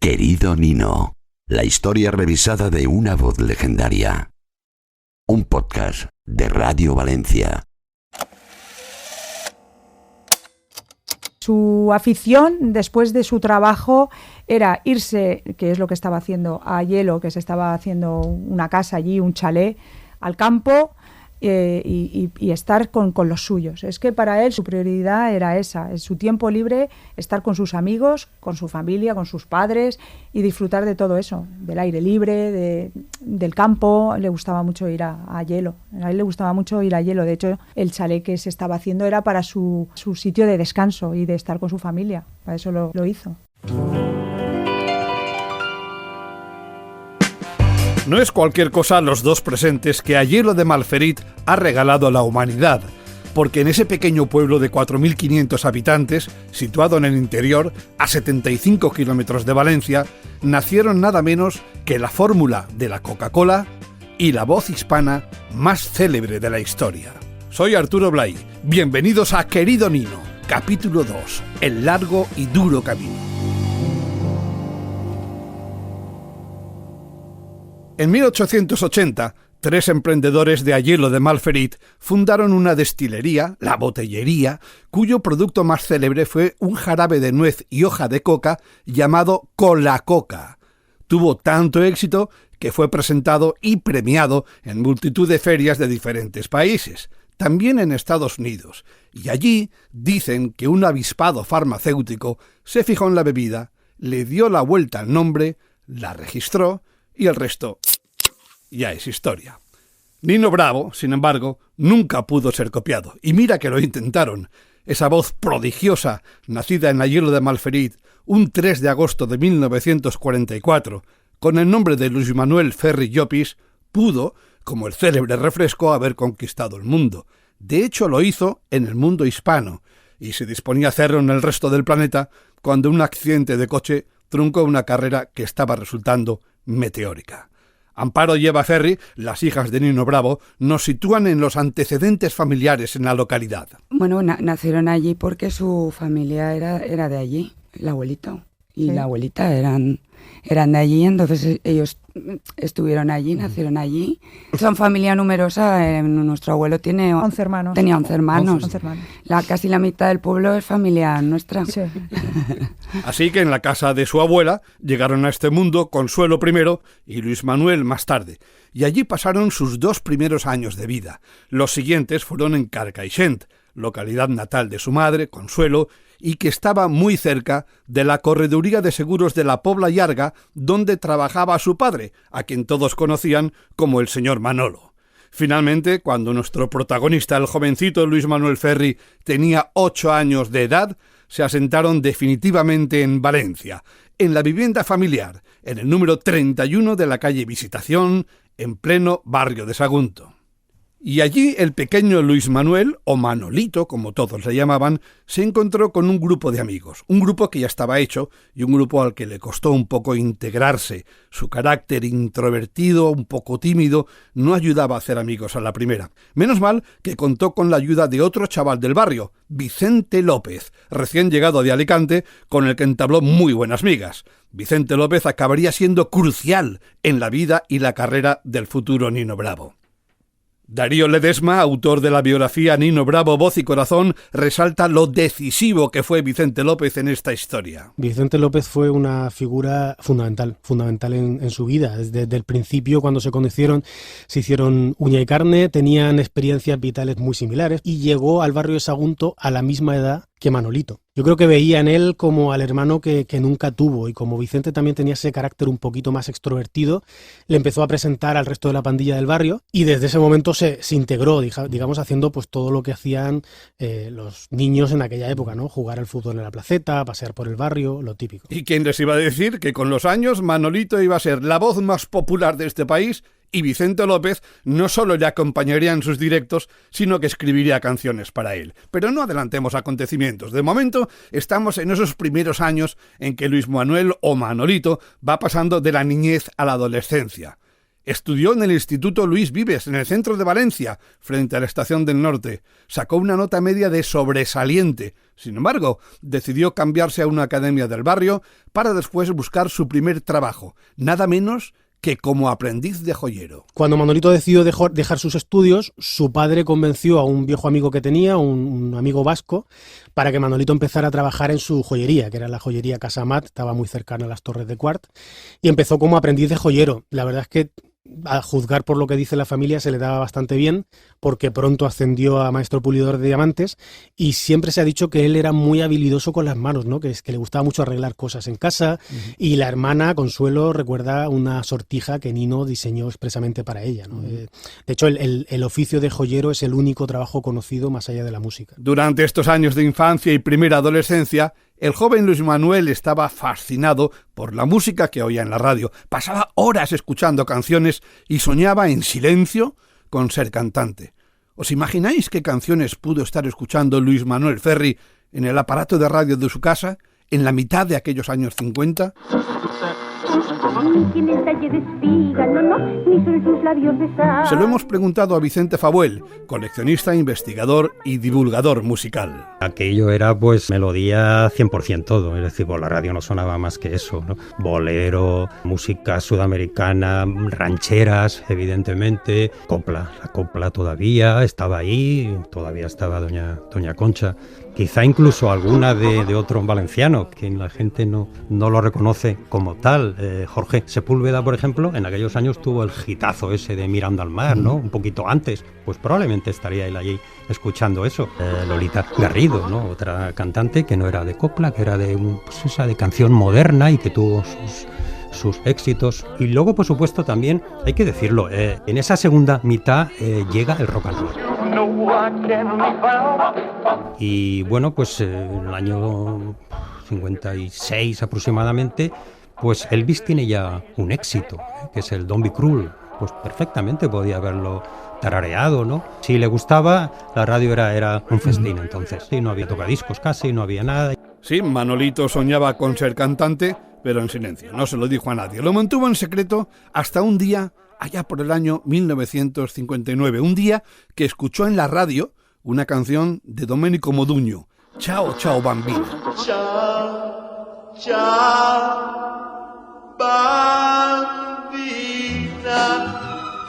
Querido Nino, la historia revisada de una voz legendaria. Un podcast de Radio Valencia. Su afición, después de su trabajo, era irse, que es lo que estaba haciendo a Aielo, que se estaba haciendo una casa allí, un chalet, al campo, y estar con los suyos. Es que para él su prioridad era esa, en su tiempo libre, estar con sus amigos, con su familia, con sus padres y disfrutar de todo eso, del aire libre, del campo. Le gustaba mucho ir a Aielo. A él le gustaba mucho ir a Aielo. De hecho, el chalet que se estaba haciendo era para su sitio de descanso y de estar con su familia. Para eso lo hizo. No es cualquier cosa los dos presentes que Aielo de Malferit ha regalado a la humanidad, porque en ese pequeño pueblo de 4.500 habitantes, situado en el interior, a 75 kilómetros de Valencia, nacieron nada menos que la fórmula de la Coca-Cola y la voz hispana más célebre de la historia. Soy Arturo Blay, bienvenidos a Querido Nino, capítulo 2, el largo y duro camino. En 1880, tres emprendedores de Aielo de Malferit fundaron una destilería, la Botellería, cuyo producto más célebre fue un jarabe de nuez y hoja de coca llamado Colacoca. Tuvo tanto éxito que fue presentado y premiado en multitud de ferias de diferentes países, también en Estados Unidos, y allí dicen que un avispado farmacéutico se fijó en la bebida, le dio la vuelta al nombre, la registró, y el resto ya es historia. Nino Bravo, sin embargo, nunca pudo ser copiado. Y mira que lo intentaron. Esa voz prodigiosa, nacida en Aielo de Malferit, un 3 de agosto de 1944, con el nombre de Luis Manuel Ferri Llopis, pudo, como el célebre refresco, haber conquistado el mundo. De hecho, lo hizo en el mundo hispano, y se disponía a hacerlo en el resto del planeta cuando un accidente de coche truncó una carrera que estaba resultando meteórica. Amparo y Eva Ferri, las hijas de Nino Bravo, nos sitúan en los antecedentes familiares en la localidad. Bueno, nacieron allí porque su familia era de allí, el abuelito y la abuelita eran de allí, entonces ellos estuvieron allí, nacieron allí. Son familia numerosa, nuestro abuelo tenía 11 hermanos. Tenía 11 hermanos. 11 hermanos. Casi la mitad del pueblo es familia nuestra. Sí. Así que en la casa de su abuela llegaron a este mundo Consuelo primero y Luis Manuel más tarde, y allí pasaron sus 2 primeros años de vida. Los siguientes fueron en Carcaixent, localidad natal de su madre, Consuelo, y que estaba muy cerca de la correduría de seguros de la Pobla Llarga, donde trabajaba su padre, a quien todos conocían como el señor Manolo. Finalmente, cuando nuestro protagonista, el jovencito Luis Manuel Ferri, tenía 8 años de edad, se asentaron definitivamente en Valencia, en la vivienda familiar, en el número 31 de la calle Visitación, en pleno barrio de Sagunto. Y allí el pequeño Luis Manuel, o Manolito, como todos le llamaban, se encontró con un grupo de amigos, un grupo que ya estaba hecho y un grupo al que le costó un poco integrarse. Su carácter introvertido, un poco tímido, no ayudaba a hacer amigos a la primera. Menos mal que contó con la ayuda de otro chaval del barrio, Vicente López, recién llegado de Alicante, con el que entabló muy buenas migas. Vicente López acabaría siendo crucial en la vida y la carrera del futuro Nino Bravo. Darío Ledesma, autor de la biografía Nino Bravo, Voz y Corazón, resalta lo decisivo que fue Vicente López en esta historia. Vicente López fue una figura fundamental en su vida. Desde el principio, cuando se conocieron, se hicieron uña y carne, tenían experiencias vitales muy similares y llegó al barrio de Sagunto a la misma edad que Manolito. Yo creo que veía en él como al hermano que nunca tuvo, y como Vicente también tenía ese carácter un poquito más extrovertido, le empezó a presentar al resto de la pandilla del barrio y desde ese momento se integró, digamos, haciendo pues todo lo que hacían los niños en aquella época, ¿no? Jugar al fútbol en la placeta, pasear por el barrio, lo típico. ¿Y quién les iba a decir que con los años Manolito iba a ser la voz más popular de este país? Y Vicente López no solo le acompañaría en sus directos, sino que escribiría canciones para él. Pero no adelantemos acontecimientos. De momento, estamos en esos primeros años en que Luis Manuel o Manolito va pasando de la niñez a la adolescencia. Estudió en el Instituto Luis Vives, en el centro de Valencia, frente a la Estación del Norte. Sacó una nota media de sobresaliente. Sin embargo, decidió cambiarse a una academia del barrio para después buscar su primer trabajo, nada menos que como aprendiz de joyero. Cuando Manolito decidió dejar sus estudios, su padre convenció a un viejo amigo que tenía, un amigo vasco, para que Manolito empezara a trabajar en su joyería, que era la joyería Casamat, estaba muy cercana a las Torres de Quart, y empezó como aprendiz de joyero. La verdad es que, a juzgar por lo que dice la familia, se le daba bastante bien, porque pronto ascendió a maestro pulidor de diamantes, y siempre se ha dicho que él era muy habilidoso con las manos, ¿no? Que le gustaba mucho arreglar cosas en casa, y la hermana, Consuelo, recuerda una sortija que Nino diseñó expresamente para ella, ¿no? De hecho, el oficio de joyero es el único trabajo conocido más allá de la música. Durante estos años de infancia y primera adolescencia, el joven Luis Manuel estaba fascinado por la música que oía en la radio. Pasaba horas escuchando canciones y soñaba en silencio con ser cantante. ¿Os imagináis qué canciones pudo estar escuchando Luis Manuel Ferri en el aparato de radio de su casa en la mitad de aquellos años 50? Se lo hemos preguntado a Vicente Fabuel, coleccionista, investigador y divulgador musical. Aquello era pues melodía 100% todo, es decir, por la radio no sonaba más que eso, ¿no? Bolero, música sudamericana, rancheras, evidentemente, copla. La copla todavía estaba ahí, todavía estaba doña Concha. Quizá incluso alguna de otro valenciano, que la gente no lo reconoce como tal. Jorge Sepúlveda, por ejemplo, en aquellos años tuvo el hitazo ese de Mirando al mar, ¿no? Un poquito antes, pues probablemente estaría él allí escuchando eso. Lolita Garrido, ¿no? Otra cantante que no era de copla, que era de esa de canción moderna y que tuvo sus éxitos. Y luego, por supuesto, también, hay que decirlo, en esa segunda mitad llega el rock and roll. Y bueno, pues en el año 56 aproximadamente, pues Elvis tiene ya un éxito, que es el Don't Be Cruel. Pues perfectamente podía haberlo tarareado, ¿no? Si le gustaba, la radio era un festín entonces. Sí, no había tocadiscos casi, no había nada. Sí, Manolito soñaba con ser cantante, pero en silencio, no se lo dijo a nadie. Lo mantuvo en secreto hasta un día, allá por el año 1959, un día que escuchó en la radio una canción de Domenico Modugno, Ciao Ciao Bambina. Ciao, ciao, bambina.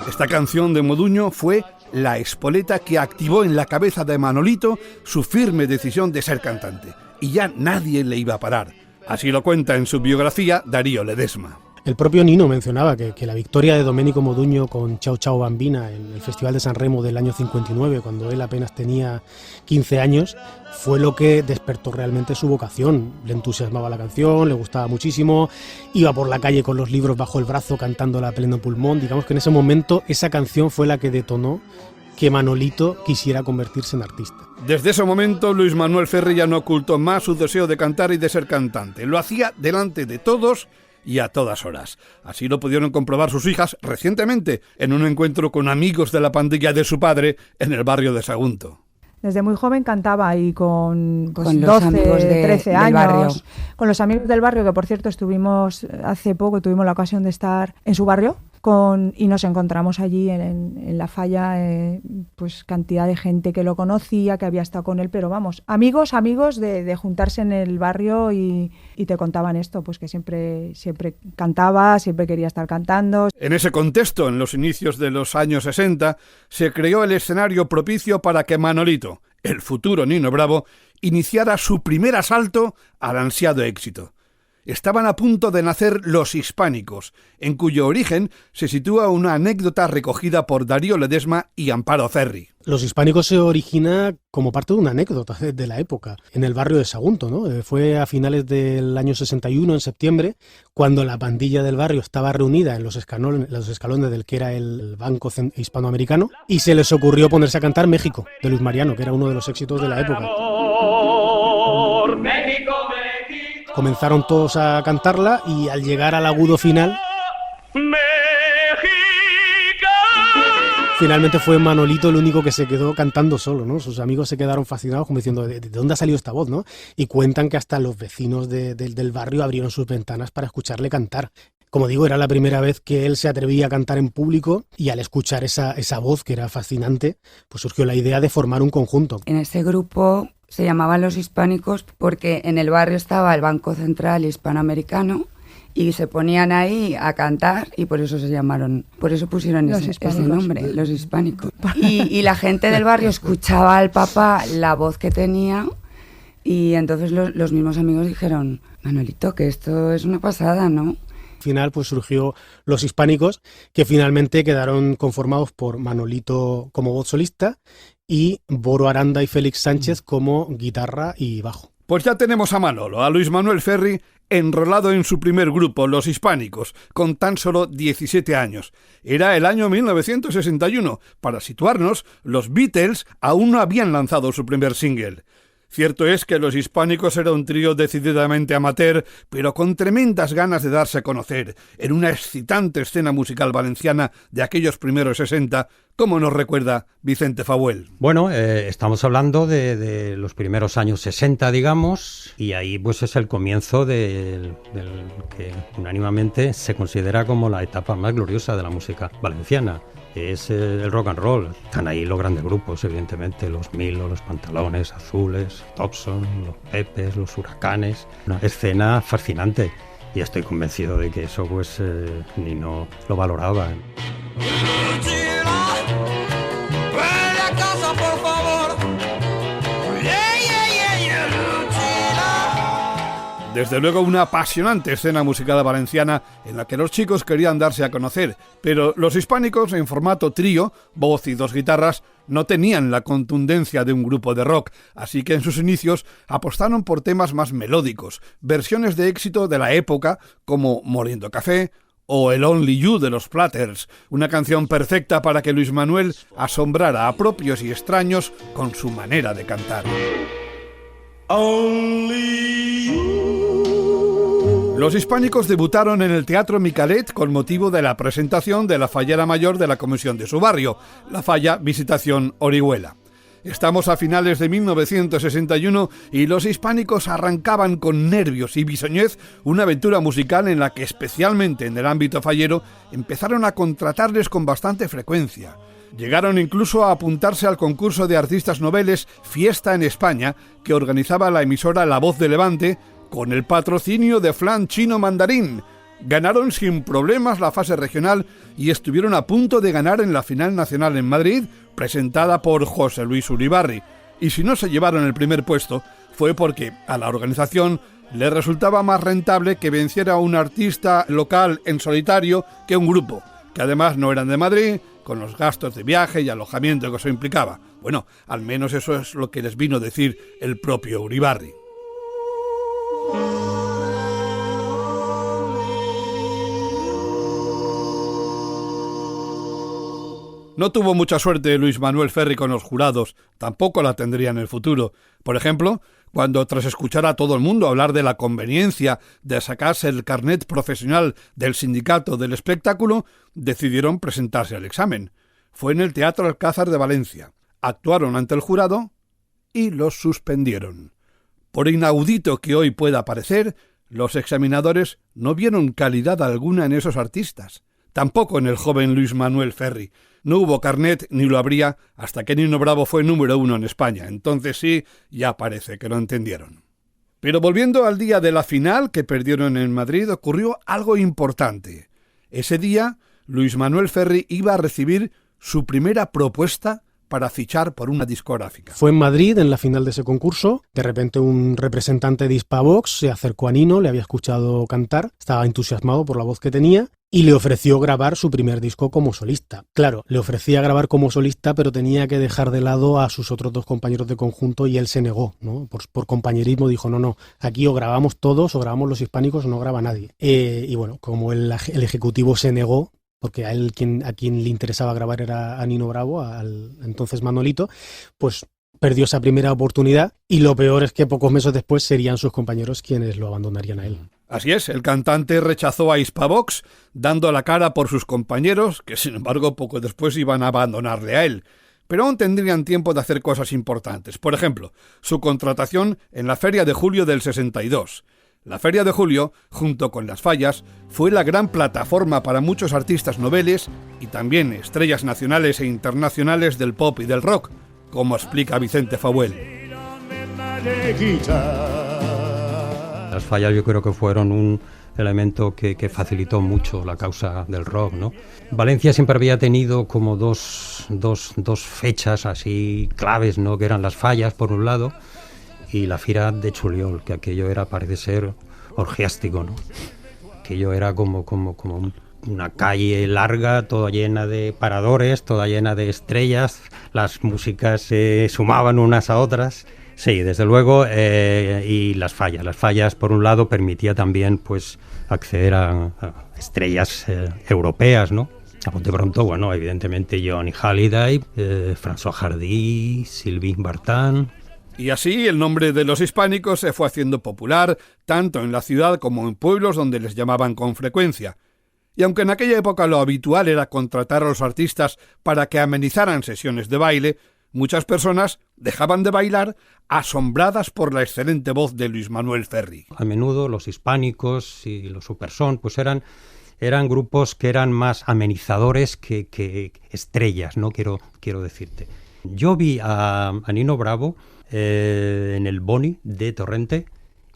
Esta canción de Modugno fue la espoleta que activó en la cabeza de Manolito su firme decisión de ser cantante, y ya nadie le iba a parar. Así lo cuenta en su biografía Darío Ledesma. El propio Nino mencionaba que la victoria de Domenico Modugno con Ciao Ciao Bambina en el Festival de San Remo del año 59, cuando él apenas tenía 15 años, fue lo que despertó realmente su vocación. Le entusiasmaba la canción, le gustaba muchísimo, iba por la calle con los libros bajo el brazo cantándola a pleno pulmón. Digamos que en ese momento esa canción fue la que detonó que Manolito quisiera convertirse en artista. Desde ese momento, Luis Manuel Ferri ya no ocultó más su deseo de cantar y de ser cantante. Lo hacía delante de todos y a todas horas. Así lo pudieron comprobar sus hijas recientemente en un encuentro con amigos de la pandilla de su padre en el barrio de Sagunto. Desde muy joven cantaba y con 12, 13 años, barrio. Con los amigos del barrio, que por cierto estuvimos hace poco, tuvimos la ocasión de estar en su barrio, y nos encontramos allí en la falla, pues cantidad de gente que lo conocía, que había estado con él, pero vamos, amigos de juntarse en el barrio y te contaban esto, pues que siempre cantaba, siempre quería estar cantando. En ese contexto, en los inicios de los años 60, se creó el escenario propicio para que Manolito, el futuro Nino Bravo, iniciara su primer asalto al ansiado éxito. Estaban a punto de nacer Los Hispánicos, en cuyo origen se sitúa una anécdota recogida por Darío Ledesma y Amparo Ferri. Los Hispánicos se origina como parte de una anécdota de la época, en el barrio de Sagunto, ¿no? Fue a finales del año 61, en septiembre, cuando la pandilla del barrio estaba reunida en los escalones del que era el Banco Hispanoamericano, y se les ocurrió ponerse a cantar México, de Luis Mariano, que era uno de los éxitos de la época. Comenzaron todos a cantarla y al llegar al agudo final, finalmente fue Manolito el único que se quedó cantando solo, ¿no? Sus amigos se quedaron fascinados como diciendo, ¿de dónde ha salido esta voz, no? Y cuentan que hasta los vecinos del barrio abrieron sus ventanas para escucharle cantar. Como digo, era la primera vez que él se atrevía a cantar en público y al escuchar esa voz que era fascinante, pues surgió la idea de formar un conjunto. En ese grupo se llamaban Los Hispánicos porque en el barrio estaba el Banco Central Hispanoamericano y se ponían ahí a cantar y por eso pusieron ese nombre, Los Hispánicos. Y la gente del barrio escuchaba al papá la voz que tenía y entonces los mismos amigos dijeron, Manolito, que esto es una pasada, ¿no? Al final pues surgió Los Hispánicos, que finalmente quedaron conformados por Manolito como voz solista y Boro Aranda y Félix Sánchez como guitarra y bajo. Pues ya tenemos a Manolo, a Luis Manuel Ferri, enrolado en su primer grupo, Los Hispánicos, con tan solo 17 años. Era el año 1961. Para situarnos, los Beatles aún no habían lanzado su primer single. Cierto es que Los Hispánicos era un trío decididamente amateur, pero con tremendas ganas de darse a conocer, en una excitante escena musical valenciana de aquellos primeros 60, como nos recuerda Vicente Fahuel. Bueno, estamos hablando de los primeros años 60, digamos, y ahí pues es el comienzo del que unánimemente se considera como la etapa más gloriosa de la música valenciana. Es el rock and roll. Están ahí los grandes grupos, evidentemente, los Milo, los Pantalones Azules, Thompson, los Pepes, los Huracanes. Una escena fascinante y estoy convencido de que eso pues ni no lo valoraban. Desde luego una apasionante escena musical valenciana en la que los chicos querían darse a conocer, pero Los Hispánicos en formato trío, voz y dos guitarras, no tenían la contundencia de un grupo de rock, así que en sus inicios apostaron por temas más melódicos, versiones de éxito de la época como Moliendo Café o El Only You de los Platters, una canción perfecta para que Luis Manuel asombrara a propios y extraños con su manera de cantar. Only you. Los Hispánicos debutaron en el Teatro Micalet con motivo de la presentación de la fallera mayor de la comisión de su barrio, la falla Visitación Orihuela. Estamos a finales de 1961 y Los Hispánicos arrancaban con nervios y bisoñez una aventura musical en la que, especialmente en el ámbito fallero, empezaron a contratarles con bastante frecuencia. Llegaron incluso a apuntarse al concurso de artistas noveles Fiesta en España, que organizaba la emisora La Voz de Levante, con el patrocinio de Flan Chino Mandarín. Ganaron sin problemas la fase regional y estuvieron a punto de ganar en la final nacional en Madrid, presentada por José Luis Uribarri. Y si no se llevaron el primer puesto, fue porque a la organización le resultaba más rentable que venciera a un artista local en solitario que un grupo, que además no eran de Madrid, con los gastos de viaje y alojamiento que eso implicaba. Bueno, al menos eso es lo que les vino a decir el propio Uribarri. No tuvo mucha suerte Luis Manuel Ferri con los jurados, tampoco la tendría en el futuro. Por ejemplo, cuando tras escuchar a todo el mundo hablar de la conveniencia de sacarse el carnet profesional del sindicato del espectáculo, decidieron presentarse al examen. Fue en el Teatro Alcázar de Valencia. Actuaron ante el jurado y los suspendieron. Por inaudito que hoy pueda parecer, los examinadores no vieron calidad alguna en esos artistas. Tampoco en el joven Luis Manuel Ferri. No hubo carnet ni lo habría hasta que Nino Bravo fue número 1 en España. Entonces sí, ya parece que lo entendieron. Pero volviendo al día de la final que perdieron en Madrid, ocurrió algo importante. Ese día, Luis Manuel Ferri iba a recibir su primera propuesta para fichar por una discográfica. Fue en Madrid, en la final de ese concurso. De repente un representante de Hispavox se acercó a Nino, le había escuchado cantar, estaba entusiasmado por la voz que tenía y le ofreció grabar su primer disco como solista. Claro, le ofrecía grabar como solista, pero tenía que dejar de lado a sus otros dos compañeros de conjunto y él se negó, ¿no? Por compañerismo dijo, no, aquí o grabamos todos o grabamos Los Hispánicos o no graba nadie. Y bueno, como el ejecutivo se negó, porque a quien le interesaba grabar era a Nino Bravo, al entonces Manolito, pues perdió esa primera oportunidad y lo peor es que pocos meses después serían sus compañeros quienes lo abandonarían a él. Así es, el cantante rechazó a Hispavox, dando la cara por sus compañeros, que sin embargo poco después iban a abandonarle a él. Pero aún tendrían tiempo de hacer cosas importantes. Por ejemplo, su contratación en la Feria de Julio del 62. La Feria de Julio, junto con Las Fallas, fue la gran plataforma para muchos artistas noveles y también estrellas nacionales e internacionales del pop y del rock, como explica Vicente Fauvel. Las Fallas yo creo que fueron un elemento que facilitó mucho la causa del rock, ¿no? Valencia siempre había tenido como dos fechas así claves, ¿no? Que eran Las Fallas, por un lado, y la Fira de Chuliol, que aquello era, parece ser, orgiástico, ¿no? Aquello era como una calle larga, toda llena de paradores, toda llena de estrellas, las músicas se sumaban unas a otras. Sí, desde luego, y Las Fallas, por un lado, permitía también pues acceder a estrellas europeas, ¿no? A bote pronto, bueno, evidentemente Johnny Hallyday, François Hardy, Sylvain Vartan. Y así el nombre de los hispánicos se fue haciendo popular, tanto en la ciudad como en pueblos donde les llamaban con frecuencia. Y aunque en aquella época lo habitual era contratar a los artistas para que amenizaran sesiones de baile, muchas personas dejaban de bailar asombradas por la excelente voz de Luis Manuel Ferri. A menudo los hispánicos y los Superson pues eran grupos que eran más amenizadores que estrellas, ¿no? Quiero decirte. Yo vi a Nino Bravo en el Boni de Torrente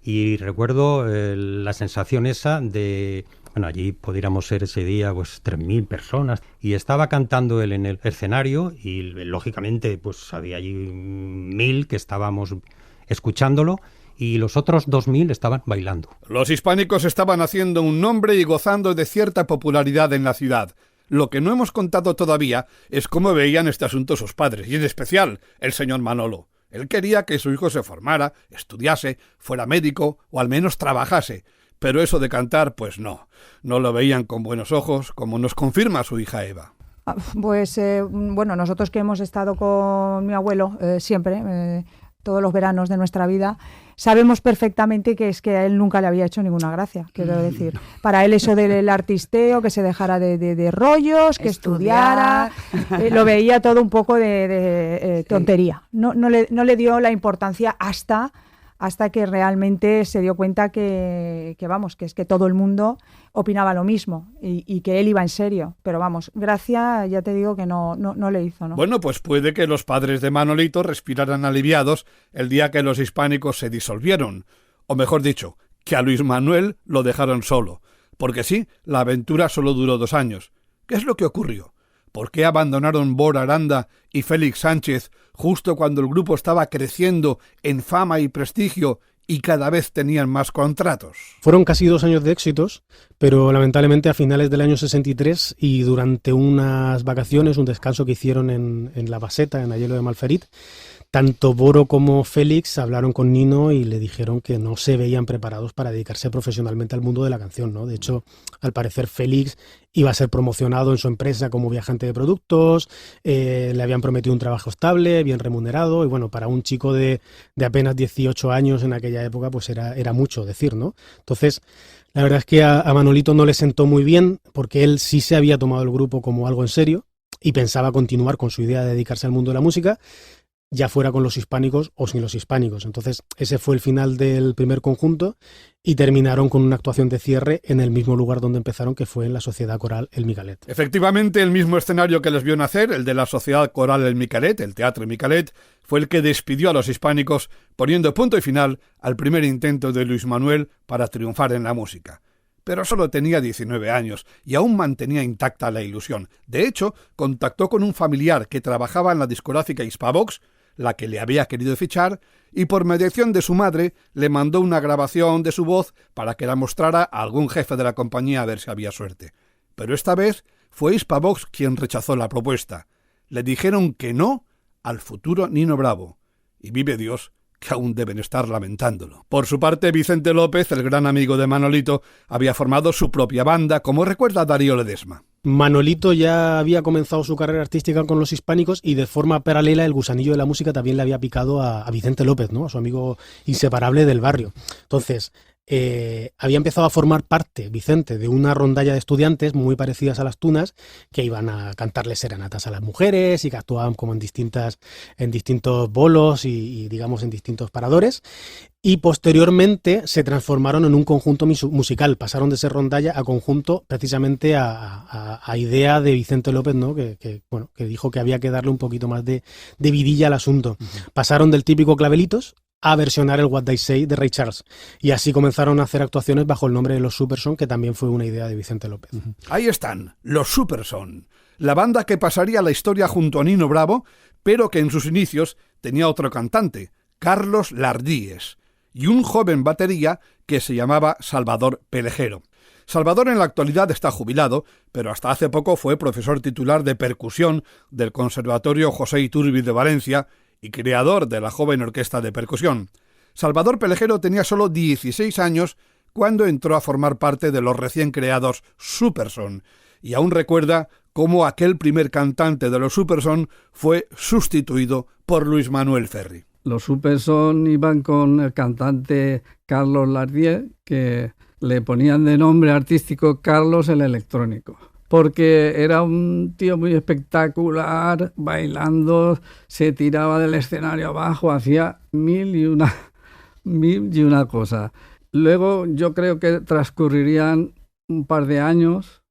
y recuerdo la sensación esa de... Bueno, allí podríamos ser ese día pues 3.000 personas y estaba cantando él en el escenario y lógicamente pues había allí 1.000 que estábamos escuchándolo y los otros 2.000 estaban bailando. Los hispánicos estaban haciendo un nombre y gozando de cierta popularidad en la ciudad. Lo que no hemos contado todavía es cómo veían este asunto sus padres y en especial el señor Manolo. Él quería que su hijo se formara, estudiase, fuera médico o al menos trabajase. Pero eso de cantar, pues no lo veían con buenos ojos, como nos confirma su hija Eva. Pues bueno, nosotros que hemos estado con mi abuelo siempre, todos los veranos de nuestra vida, sabemos perfectamente que es que a él nunca le había hecho ninguna gracia, quiero decir. Para él eso del artisteo, que se dejara de rollos, que estudiara, lo veía todo un poco de tontería. No le dio la importancia hasta que realmente se dio cuenta que es que todo el mundo opinaba lo mismo y que él iba en serio. Pero vamos, gracia, ya te digo que no le hizo, ¿no? Bueno, pues puede que los padres de Manolito respiraran aliviados el día que los hispánicos se disolvieron. O mejor dicho, que a Luis Manuel lo dejaron solo. Porque sí, la aventura solo duró 2 años. ¿Qué es lo que ocurrió? ¿Por qué abandonaron Bora Aranda y Félix Sánchez justo cuando el grupo estaba creciendo en fama y prestigio y cada vez tenían más contratos? Fueron casi 2 años de éxitos, pero lamentablemente a finales del año 63 y durante unas vacaciones, un descanso que hicieron en La Baseta, en Ayelo de Malferit, tanto Boro como Félix hablaron con Nino y le dijeron que no se veían preparados para dedicarse profesionalmente al mundo de la canción, ¿no? De hecho, al parecer Félix iba a ser promocionado en su empresa como viajante de productos, le habían prometido un trabajo estable, bien remunerado, y bueno, para un chico de apenas 18 años en aquella época, pues era mucho decir, ¿no? Entonces, la verdad es que a Manolito no le sentó muy bien, porque él sí se había tomado el grupo como algo en serio y pensaba continuar con su idea de dedicarse al mundo de la música, ya fuera con los hispánicos o sin los hispánicos. Entonces ese fue el final del primer conjunto y terminaron con una actuación de cierre en el mismo lugar donde empezaron, que fue en la Sociedad Coral El Micalet. Efectivamente, el mismo escenario que les vio nacer, el de la Sociedad Coral El Micalet, el Teatro Micalet, fue el que despidió a los hispánicos, poniendo punto y final al primer intento de Luis Manuel para triunfar en la música. Pero solo tenía 19 años y aún mantenía intacta la ilusión. De hecho, contactó con un familiar que trabajaba en la discográfica Hispavox, la que le había querido fichar, y por mediación de su madre le mandó una grabación de su voz para que la mostrara a algún jefe de la compañía a ver si había suerte. Pero esta vez fue Hispavox quien rechazó la propuesta. Le dijeron que no al futuro Nino Bravo. Y vive Dios que aún deben estar lamentándolo. Por su parte, Vicente López, el gran amigo de Manolito, había formado su propia banda, como recuerda Darío Ledesma. Manolito ya había comenzado su carrera artística con los hispánicos y de forma paralela el gusanillo de la música también le había picado a Vicente López, ¿no? A su amigo inseparable del barrio. Entonces, había empezado a formar parte, Vicente, de una rondalla de estudiantes muy parecidas a las tunas, que iban a cantarles serenatas a las mujeres y que actuaban como en distintos bolos y digamos en distintos paradores. y posteriormente se transformaron en un conjunto musical, pasaron de ser rondalla a conjunto, precisamente a idea de Vicente López, ¿no? que dijo que había que darle un poquito más de vidilla al asunto. Pasaron del típico Clavelitos a versionar el What They Say de Ray Charles, y así comenzaron a hacer actuaciones bajo el nombre de los Superson, que también fue una idea de Vicente López. Ahí están, los Superson, la banda que pasaría la historia junto a Nino Bravo, pero que en sus inicios tenía otro cantante, Carlos Lardíes, y un joven batería que se llamaba Salvador Pelejero. Salvador en la actualidad está jubilado, pero hasta hace poco fue profesor titular de percusión del Conservatorio José Iturbi de Valencia y creador de la joven orquesta de percusión. Salvador Pelejero tenía solo 16 años cuando entró a formar parte de los recién creados Superson, y aún recuerda cómo aquel primer cantante de los Superson fue sustituido por Luis Manuel Ferri. Los Superson iban con el cantante Carlos Lardíes, que le ponían de nombre artístico Carlos el Electrónico, porque era un tío muy espectacular, bailando, se tiraba del escenario abajo, hacía mil y una cosas. Luego yo creo que transcurrirían un par de años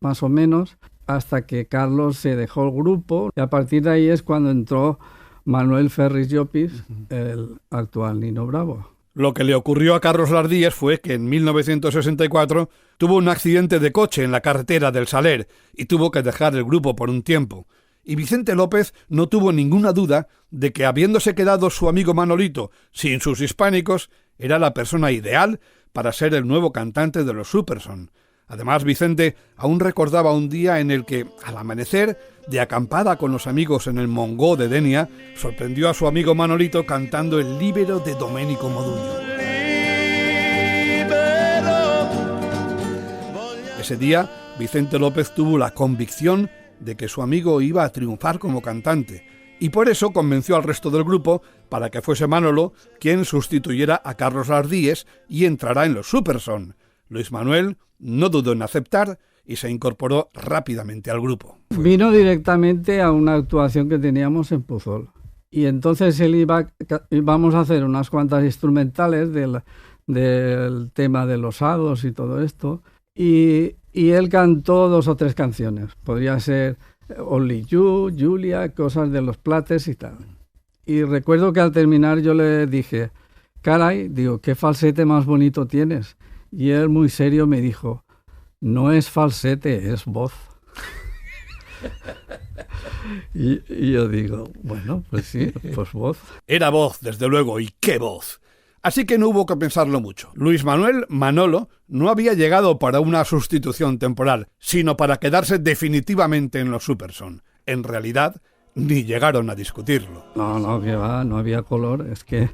más o menos, hasta que Carlos se dejó el grupo, y a partir de ahí es cuando entró Manuel Ferris Llopis, el actual Nino Bravo. Lo que le ocurrió a Carlos Lardíes fue que en 1964 tuvo un accidente de coche en la carretera del Saler y tuvo que dejar el grupo por un tiempo. Y Vicente López no tuvo ninguna duda de que, habiéndose quedado su amigo Manolito sin sus hispánicos, era la persona ideal para ser el nuevo cantante de los Superson. Además, Vicente aún recordaba un día en el que, al amanecer, de acampada con los amigos en el Mongó de Denia, sorprendió a su amigo Manolito cantando el Líbero de Domenico Modugno. Ese día, Vicente López tuvo la convicción de que su amigo iba a triunfar como cantante, y por eso convenció al resto del grupo para que fuese Manolo quien sustituyera a Carlos Lardíes y entrara en los Superson. Luis Manuel no dudó en aceptar y se incorporó rápidamente al grupo. Vino directamente a una actuación que teníamos en Puzol, y entonces íbamos a hacer unas cuantas instrumentales del tema de los hados y todo esto, y él cantó 2 o 3 canciones. Podría ser Only You, Julia, cosas de los Plates y tal. Y recuerdo que al terminar yo le dije, caray, digo, ¿qué falsete más bonito tienes? Y él muy serio me dijo, no es falsete, es voz. y yo digo, bueno, pues sí, pues voz. Era voz, desde luego, y qué voz. Así que no hubo que pensarlo mucho. Luis Manuel Manolo no había llegado para una sustitución temporal, sino para quedarse definitivamente en los Superson. En realidad, ni llegaron a discutirlo. No, que va, no había color, es que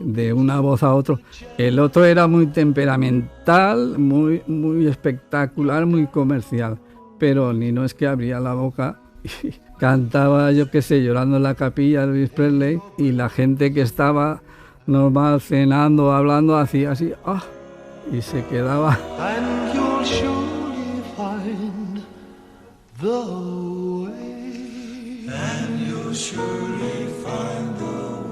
de una voz a otro. El otro era muy temperamental, muy espectacular, muy comercial, pero Nino es que abría la boca y cantaba, yo qué sé, Llorando en la capilla de Elvis Presley, y la gente que estaba normal cenando, hablando, hacía así, y se quedaba. And you'll surely find the way. And you'll surely find the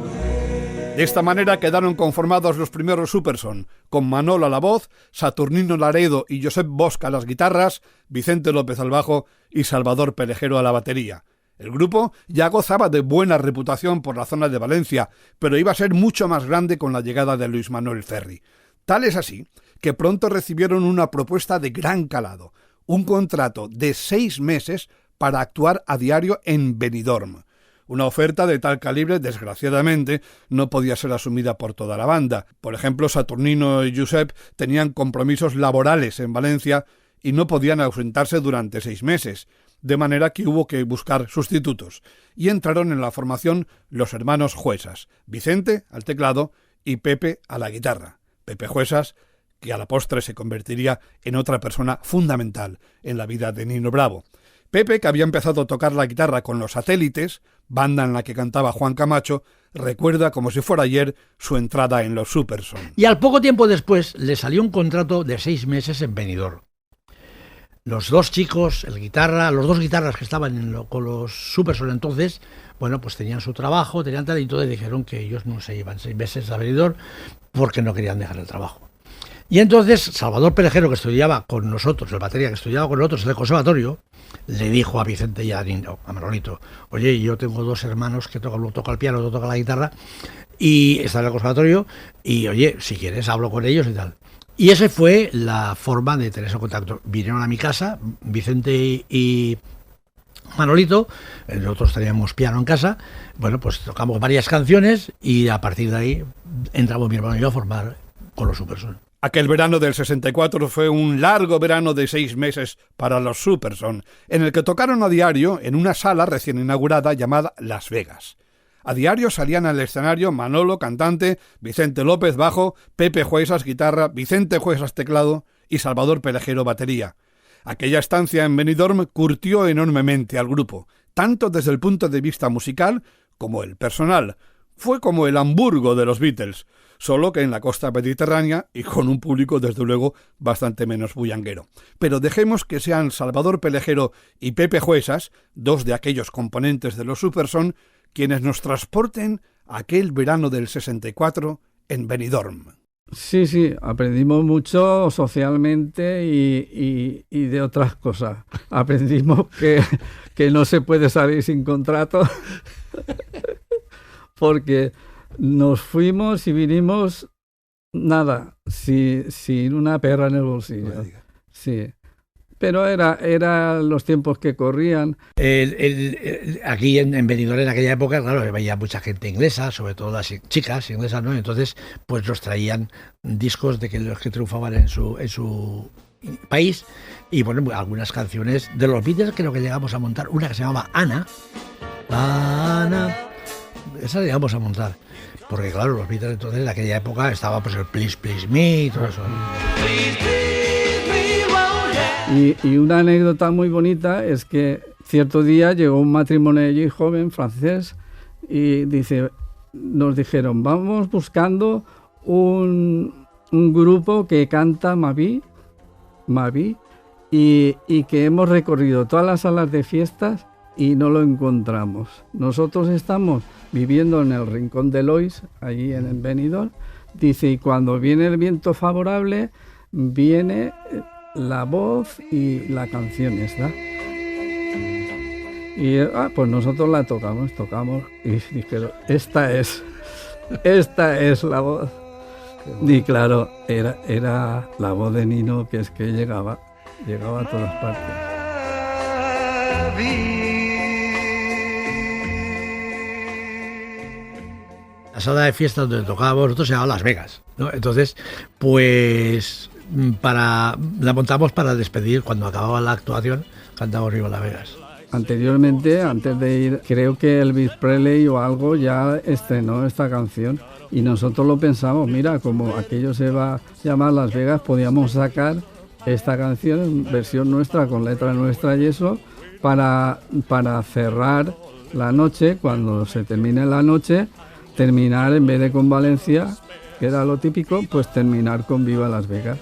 way. De esta manera quedaron conformados los primeros Superson, con Manolo a la voz, Saturnino Laredo y Josep Bosca a las guitarras, Vicente López al bajo y Salvador Pelejero a la batería. El grupo ya gozaba de buena reputación por la zona de Valencia, pero iba a ser mucho más grande con la llegada de Luis Manuel Ferri. Tal es así que pronto recibieron una propuesta de gran calado, un contrato de 6 meses para actuar a diario en Benidorm. Una oferta de tal calibre, desgraciadamente, no podía ser asumida por toda la banda. Por ejemplo, Saturnino y Josep tenían compromisos laborales en Valencia y no podían ausentarse durante 6 meses, de manera que hubo que buscar sustitutos, y entraron en la formación los hermanos Juesas, Vicente al teclado y Pepe a la guitarra. Pepe Juesas, que a la postre se convertiría en otra persona fundamental en la vida de Nino Bravo. Pepe, que había empezado a tocar la guitarra con los Satélites, banda en la que cantaba Juan Camacho, recuerda como si fuera ayer su entrada en los Superson. Y al poco tiempo después le salió un contrato de 6 meses en Benidorm. los dos chicos, los dos guitarras que estaban con los Superson entonces, bueno, pues tenían su trabajo, tenían tal, y entonces dijeron que ellos no se iban 6 meses a Benidorm porque no querían dejar el trabajo. Y entonces Salvador Pelejero, que estudiaba con nosotros, el batería que estudiaba con nosotros en el conservatorio, le dijo a Vicente y a Manolito, oye, yo tengo 2 hermanos que uno toca el piano, otro toca la guitarra, y está en el conservatorio, y oye, si quieres hablo con ellos y tal. Y esa fue la forma de tener ese contacto. Vinieron a mi casa, Vicente y Manolito, nosotros teníamos piano en casa, bueno, pues tocamos varias canciones y a partir de ahí entramos mi hermano y yo a formar con los Superson. Aquel verano del 64 fue un largo verano de 6 meses para los Superson, en el que tocaron a diario en una sala recién inaugurada llamada Las Vegas. A diario salían al escenario Manolo, cantante, Vicente López, bajo, Pepe Juesas, guitarra, Vicente Juesas, teclado y Salvador Pelejero, batería. Aquella estancia en Benidorm curtió enormemente al grupo, tanto desde el punto de vista musical como el personal. Fue como el Hamburgo de los Beatles, solo que en la costa mediterránea y con un público, desde luego, bastante menos bullanguero. Pero dejemos que sean Salvador Pelejero y Pepe Juesas, 2 de aquellos componentes de los Superson, quienes nos transporten a aquel verano del 64 en Benidorm. Sí, aprendimos mucho socialmente y de otras cosas. Aprendimos que no se puede salir sin contrato porque nos fuimos y vinimos nada, sin una perra en el bolsillo. Sí. Pero era los tiempos que corrían. Aquí en Benidorm en aquella época, claro, veía mucha gente inglesa, sobre todo las chicas inglesas, ¿no? Entonces, pues nos traían discos de los que triunfaban en su país. Y bueno, algunas canciones de los Beatles, creo que llegamos a montar una que se llamaba Ana. Esa la llegamos a montar. Porque claro, los Beatles entonces en aquella época estaba pues el Please Please Me y todo eso. Y una anécdota muy bonita es que cierto día llegó un matrimonio allí joven, francés, y nos dijeron, vamos buscando un grupo que canta Mavi, y que hemos recorrido todas las salas de fiestas y no lo encontramos. Nosotros estamos viviendo en el Rincón de Lois, allí en Benidorm, dice, y cuando viene el viento favorable, viene la voz y la canción está. Y pues nosotros la tocamos y dijeron, esta es la voz. Y claro, era la voz de Nino, que es que llegaba a todas partes. La sala de fiesta donde tocábamos nosotros se llamaba Las Vegas, ¿no? Entonces, pues la montamos para despedir, cuando acababa la actuación, cantábamos Viva Las Vegas. Anteriormente, antes de ir, creo que Elvis Presley o algo ya estrenó esta canción y nosotros lo pensamos, mira, como aquello se va a llamar Las Vegas, podíamos sacar esta canción en versión nuestra, con letra nuestra y eso, para cerrar la noche, cuando se termine la noche, terminar en vez de con Valencia, que era lo típico, pues terminar con Viva Las Vegas.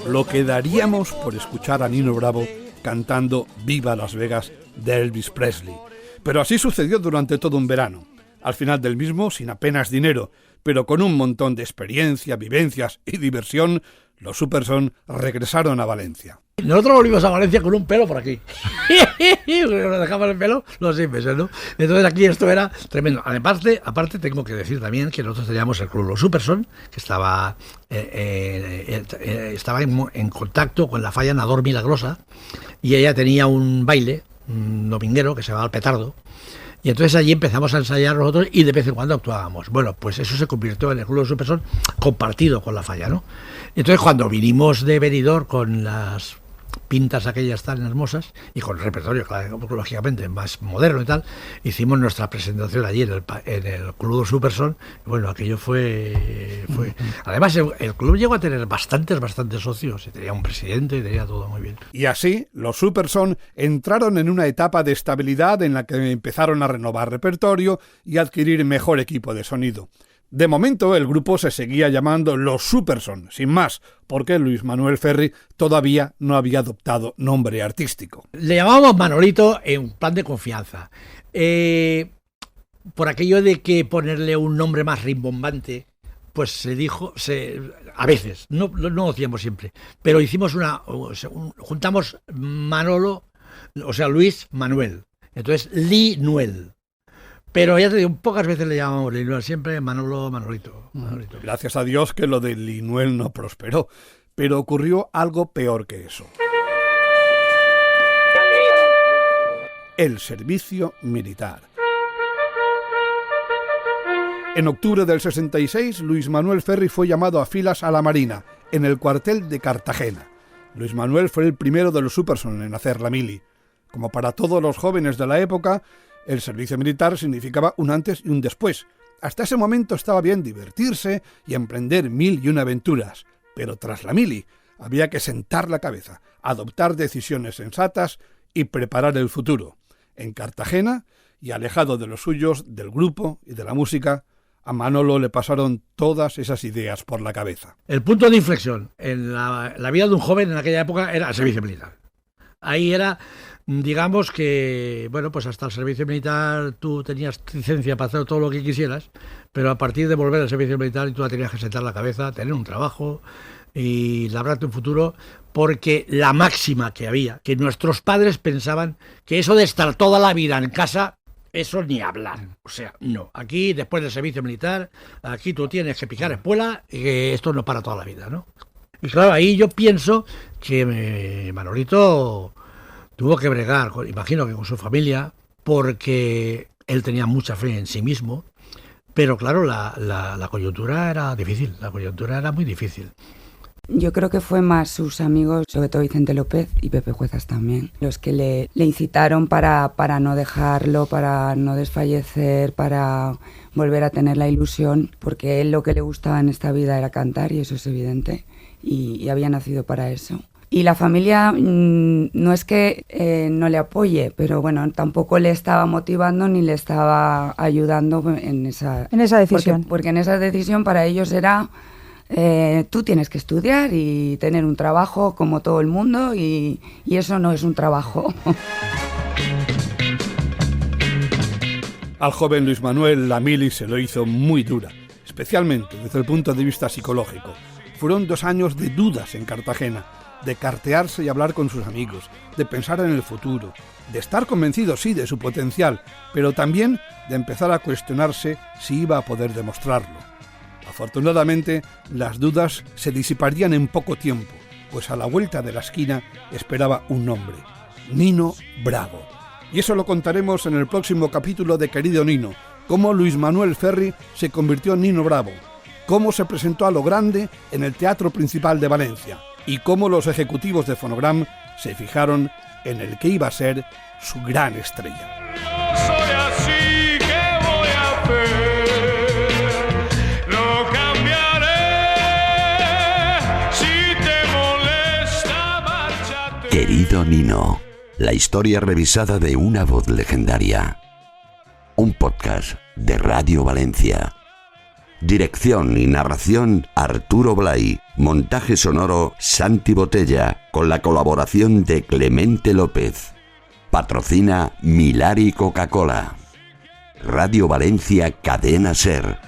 Lo que daríamos por escuchar a Nino Bravo cantando Viva Las Vegas de Elvis Presley. Pero así sucedió durante todo un verano. Al final del mismo, sin apenas dinero, pero con un montón de experiencia, vivencias y diversión, los Superson regresaron a Valencia. Nosotros volvimos a Valencia con un pelo por aquí. Nos dejaban el pelo los 6 meses, ¿no? Entonces aquí esto era tremendo. Aparte tengo que decir también que nosotros teníamos el club Los Superson, que estaba en contacto con la falla Nador Milagrosa, y ella tenía un baile, un dominguero, que se llamaba El Petardo. Y entonces allí empezamos a ensayar nosotros y de vez en cuando actuábamos. Bueno, pues eso se convirtió en el Club de Superson compartido con la falla, ¿no? Entonces cuando vinimos de Benidorm con las pintas aquellas tan hermosas y con el repertorio, claro, lógicamente más moderno y tal, hicimos nuestra presentación allí en el Club de Superson. Bueno, aquello fue... Además el club llegó a tener bastantes socios y tenía un presidente y tenía todo muy bien. Y así los Superson entraron en una etapa de estabilidad en la que empezaron a renovar repertorio y adquirir mejor equipo de sonido. De momento el grupo se seguía llamando Los Superson, sin más, porque Luis Manuel Ferri todavía no había adoptado nombre artístico. Le llamábamos Manolito en plan de confianza. Por aquello de que ponerle un nombre más rimbombante, pues se dijo, a veces, no lo hacíamos siempre, pero hicimos juntamos Manolo, o sea, Luis Manuel, entonces Linuel. Pero ya te digo, pocas veces le llamamos Linuel, siempre Manolito. Gracias a Dios que lo de Linuel no prosperó, pero ocurrió algo peor que eso. El servicio militar. En octubre del 66, Luis Manuel Ferri fue llamado a filas a la Marina, en el cuartel de Cartagena. Luis Manuel fue el primero de los Superson en hacer la mili. Como para todos los jóvenes de la época, el servicio militar significaba un antes y un después. Hasta ese momento estaba bien divertirse y emprender 1001 aventuras, pero tras la mili había que sentar la cabeza, adoptar decisiones sensatas y preparar el futuro. En Cartagena, y alejado de los suyos, del grupo y de la música, a Manolo le pasaron todas esas ideas por la cabeza. El punto de inflexión en la vida de un joven en aquella época era el servicio militar. Ahí era, digamos que, bueno, pues hasta el servicio militar tú tenías licencia para hacer todo lo que quisieras, pero a partir de volver al servicio militar tú tenías que sentar la cabeza, tener un trabajo y labrarte un futuro, porque la máxima que había, que nuestros padres pensaban que eso de estar toda la vida en casa, eso ni hablar. O sea, no. Aquí, después del servicio militar, aquí tú tienes que picar espuela y que esto no para toda la vida, ¿no? Y claro, ahí yo pienso que Manolito tuvo que bregar, imagino que con su familia, porque él tenía mucha fe en sí mismo, pero claro, la coyuntura era difícil, la coyuntura era muy difícil. Yo creo que fue más sus amigos, sobre todo Vicente López y Pepe Juezas también, los que le incitaron para no dejarlo, para no desfallecer, para volver a tener la ilusión, porque él lo que le gustaba en esta vida era cantar, y eso es evidente, y había nacido para eso. Y la familia no es que no le apoye, pero bueno, tampoco le estaba motivando ni le estaba ayudando en esa decisión. Porque en esa decisión para ellos era... tú tienes que estudiar y tener un trabajo como todo el mundo, y eso no es un trabajo. Al joven Luis Manuel la mili se lo hizo muy dura, especialmente desde el punto de vista psicológico. Fueron 2 años de dudas en Cartagena, de cartearse y hablar con sus amigos, de pensar en el futuro, de estar convencido, sí, de su potencial, pero también de empezar a cuestionarse si iba a poder demostrarlo. Afortunadamente, las dudas se disiparían en poco tiempo, pues a la vuelta de la esquina esperaba un nombre: Nino Bravo. Y eso lo contaremos en el próximo capítulo de Querido Nino, cómo Luis Manuel Ferri se convirtió en Nino Bravo, cómo se presentó a lo grande en el Teatro Principal de Valencia, y cómo los ejecutivos de Fonogram se fijaron en el que iba a ser su gran estrella. Soy así, ¿qué voy a hacer? Lo cambiaré. Si te molesta, márchate. Querido Nino, la historia revisada de una voz legendaria. Un podcast de Radio Valencia. Dirección y narración Arturo Blay. Montaje sonoro Santi Botella, con la colaboración de Clemente López. Patrocina Milari Coca-Cola. Radio Valencia Cadena Ser.